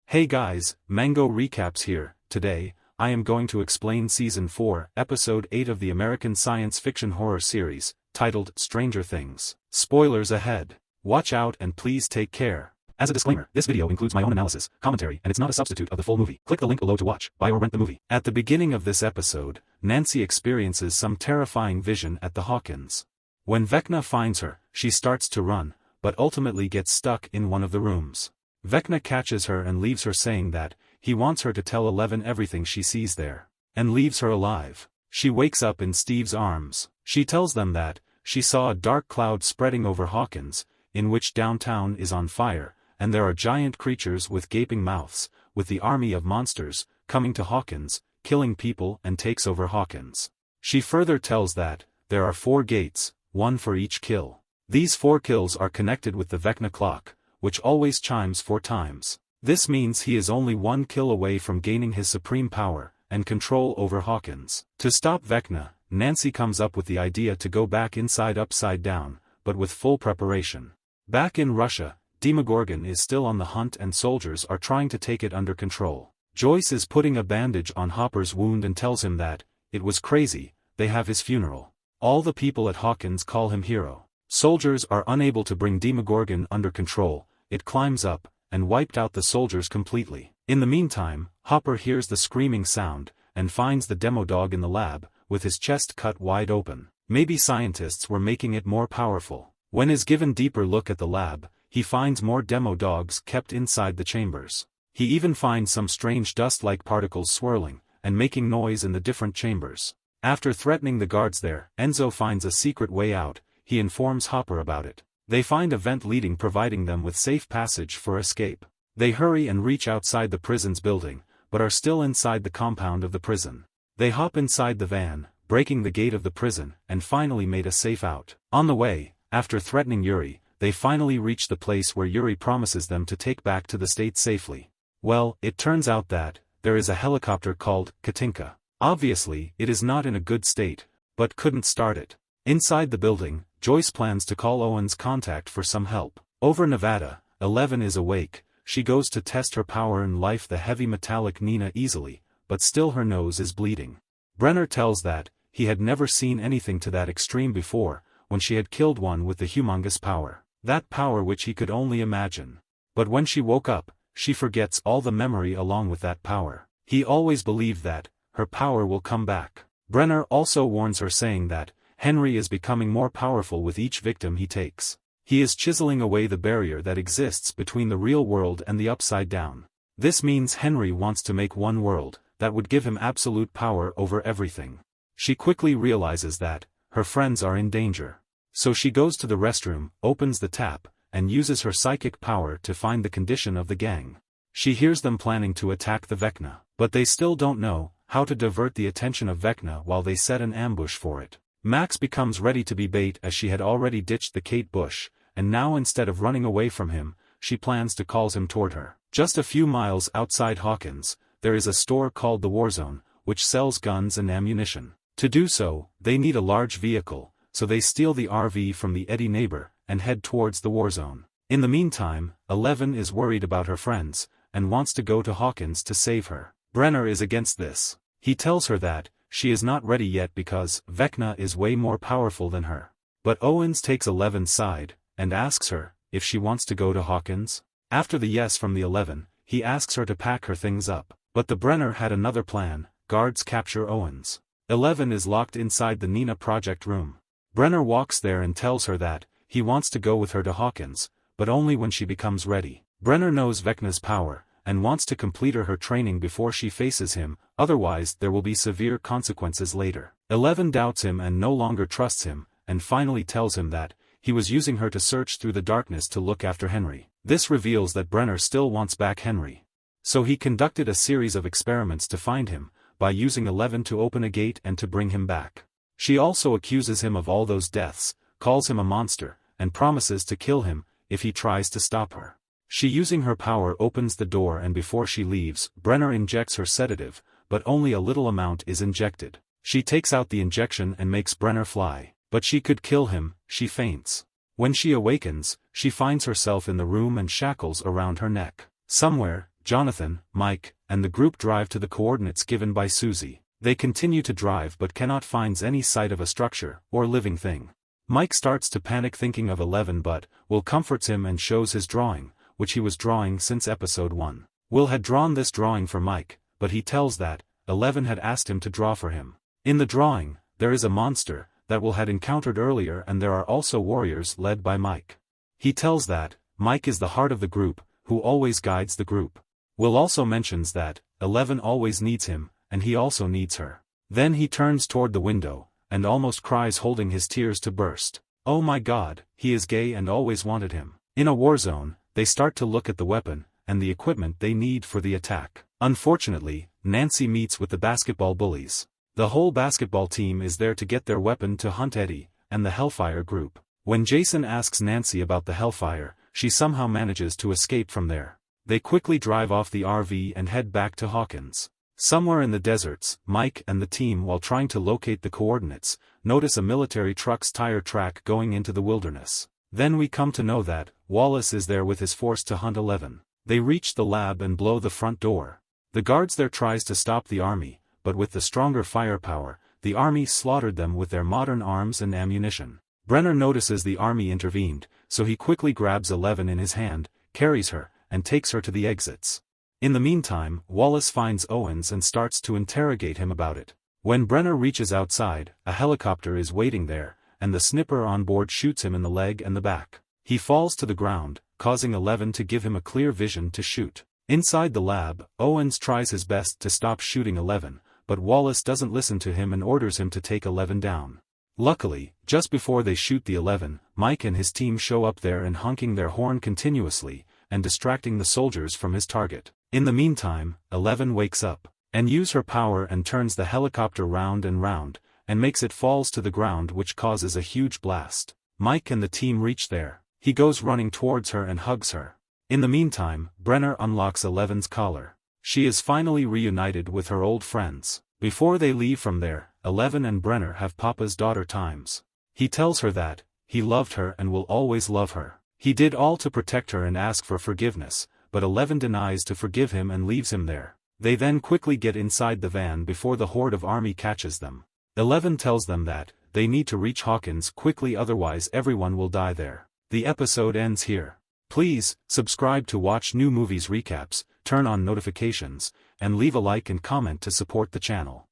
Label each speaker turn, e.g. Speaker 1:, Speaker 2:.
Speaker 1: Hey guys, Mango Recaps here. Today, I am going to explain Season 4, Episode 8 of the American science fiction horror series, titled Stranger Things. Spoilers ahead. Watch out and please take care. As a disclaimer, this video includes my own analysis, commentary, and it's not a substitute of the full movie. Click the link below to watch, buy or rent the movie. At the beginning of this episode, Nancy experiences some terrifying vision at the Hawkins. When Vecna finds her, she starts to run, but ultimately gets stuck in one of the rooms. Vecna catches her and leaves her saying that he wants her to tell Eleven everything she sees there, and leaves her alive. She wakes up in Steve's arms. She tells them that she saw a dark cloud spreading over Hawkins, in which downtown is on fire, and there are giant creatures with gaping mouths, with the army of monsters, coming to Hawkins, killing people and takes over Hawkins. She further tells that there are 4 gates, one for each kill. These 4 kills are connected with the Vecna clock, which always chimes 4 times. This means he is only 1 kill away from gaining his supreme power and control over Hawkins. To stop Vecna, Nancy comes up with the idea to go back inside Upside Down, but with full preparation. Back in Russia, Demogorgon is still on the hunt and soldiers are trying to take it under control. Joyce is putting a bandage on Hopper's wound and tells him that it was crazy, they have his funeral. All the people at Hawkins call him hero. Soldiers are unable to bring Demogorgon under control, it climbs up, and wiped out the soldiers completely. In the meantime, Hopper hears the screaming sound, and finds the Demodog in the lab, with his chest cut wide open. Maybe scientists were making it more powerful. When is given deeper look at the lab, he finds more Demodogs kept inside the chambers. He even finds some strange dust-like particles swirling, and making noise in the different chambers. After threatening the guards there, Enzo finds a secret way out. He informs Hopper about it. They find a vent leading providing them with safe passage for escape. They hurry and reach outside the prison's building, but are still inside the compound of the prison. They hop inside the van, breaking the gate of the prison, and finally made a safe out. On the way, after threatening Yuri, they finally reach the place where Yuri promises them to take back to the state safely. Well, it turns out that there is a helicopter called Katinka. Obviously, it is not in a good state, but couldn't start it. Inside the building, Joyce plans to call Owen's contact for some help. Over Nevada, 11 is awake. She goes to test her power and life the heavy metallic Nina easily, but still her nose is bleeding. Brenner tells that he had never seen anything to that extreme before, when she had killed one with the humongous power. That power which he could only imagine. But when she woke up, she forgets all the memory along with that power. He always believed that her power will come back. Brenner also warns her saying that Henry is becoming more powerful with each victim he takes. He is chiseling away the barrier that exists between the real world and the Upside Down. This means Henry wants to make one world that would give him absolute power over everything. She quickly realizes that her friends are in danger. So she goes to the restroom, opens the tap, and uses her psychic power to find the condition of the gang. She hears them planning to attack the Vecna, but they still don't know how to divert the attention of Vecna while they set an ambush for it. Max becomes ready to be bait as she had already ditched the Kate Bush, and now instead of running away from him, she plans to call him toward her. Just a few miles outside Hawkins, there is a store called the Warzone, which sells guns and ammunition. To do so, they need a large vehicle, so they steal the RV from the Eddie neighbor, and head towards the Warzone. In the meantime, 11 is worried about her friends, and wants to go to Hawkins to save her. Brenner is against this. He tells her that she is not ready yet because Vecna is way more powerful than her. But Owens takes 11's side, and asks her if she wants to go to Hawkins. After the yes from the 11, he asks her to pack her things up. But the Brenner had another plan. Guards capture Owens. 11 is locked inside the Nina Project room. Brenner walks there and tells her that he wants to go with her to Hawkins, but only when she becomes ready. Brenner knows Vecna's power, and wants to complete her training before she faces him, otherwise there will be severe consequences later. 11 doubts him and no longer trusts him, and finally tells him that he was using her to search through the darkness to look after Henry. This reveals that Brenner still wants back Henry. So he conducted a series of experiments to find him, by using 11 to open a gate and to bring him back. She also accuses him of all those deaths, calls him a monster, and promises to kill him if he tries to stop her. She using her power opens the door and before she leaves, Brenner injects her sedative, but only a little amount is injected. She takes out the injection and makes Brenner fly, but she could kill him. She faints. When she awakens, she finds herself in the room and shackles around her neck. Somewhere, Jonathan, Mike, and the group drive to the coordinates given by Susie. They continue to drive but cannot find any sight of a structure or living thing. Mike starts to panic thinking of 11 but Will comforts him and shows his drawing, which he was drawing since episode 1. Will had drawn this drawing for Mike, but he tells that 11 had asked him to draw for him. In the drawing, there is a monster that Will had encountered earlier, and there are also warriors led by Mike. He tells that Mike is the heart of the group, who always guides the group. Will also mentions that 11 always needs him, and he also needs her. Then he turns toward the window, and almost cries, holding his tears to burst. Oh my God, he is gay and always wanted him. In a war zone, they start to look at the weapon and the equipment they need for the attack. Unfortunately, Nancy meets with the basketball bullies. The whole basketball team is there to get their weapon to hunt Eddie and the Hellfire group. When Jason asks Nancy about the Hellfire, she somehow manages to escape from there. They quickly drive off the RV and head back to Hawkins. Somewhere in the deserts, Mike and the team, while trying to locate the coordinates, notice a military truck's tire track going into the wilderness. Then we come to know that Wallace is there with his force to hunt 11. They reach the lab and blow the front door. The guards there tries to stop the army, but with the stronger firepower, the army slaughtered them with their modern arms and ammunition. Brenner notices the army intervened, so he quickly grabs 11 in his hand, carries her, and takes her to the exits. In the meantime, Wallace finds Owens and starts to interrogate him about it. When Brenner reaches outside, a helicopter is waiting there, and the sniper on board shoots him in the leg and the back. He falls to the ground, causing 11 to give him a clear vision to shoot. Inside the lab, Owens tries his best to stop shooting 11, but Wallace doesn't listen to him and orders him to take 11 down. Luckily, just before they shoot the 11, Mike and his team show up there and honking their horn continuously, and distracting the soldiers from his target. In the meantime, 11 wakes up, and uses her power and turns the helicopter round and round, and makes it falls to the ground, which causes a huge blast. Mike and the team reach there. He goes running towards her and hugs her. In the meantime, Brenner unlocks 11's collar. She is finally reunited with her old friends. Before they leave from there, 11 and Brenner have Papa's daughter times. He tells her that he loved her and will always love her. He did all to protect her and ask for forgiveness, but 11 denies to forgive him and leaves him there. They then quickly get inside the van before the horde of army catches them. 11 tells them that they need to reach Hawkins quickly, otherwise everyone will die there. The episode ends here. Please subscribe to watch new movies recaps, turn on notifications, and leave a like and comment to support the channel.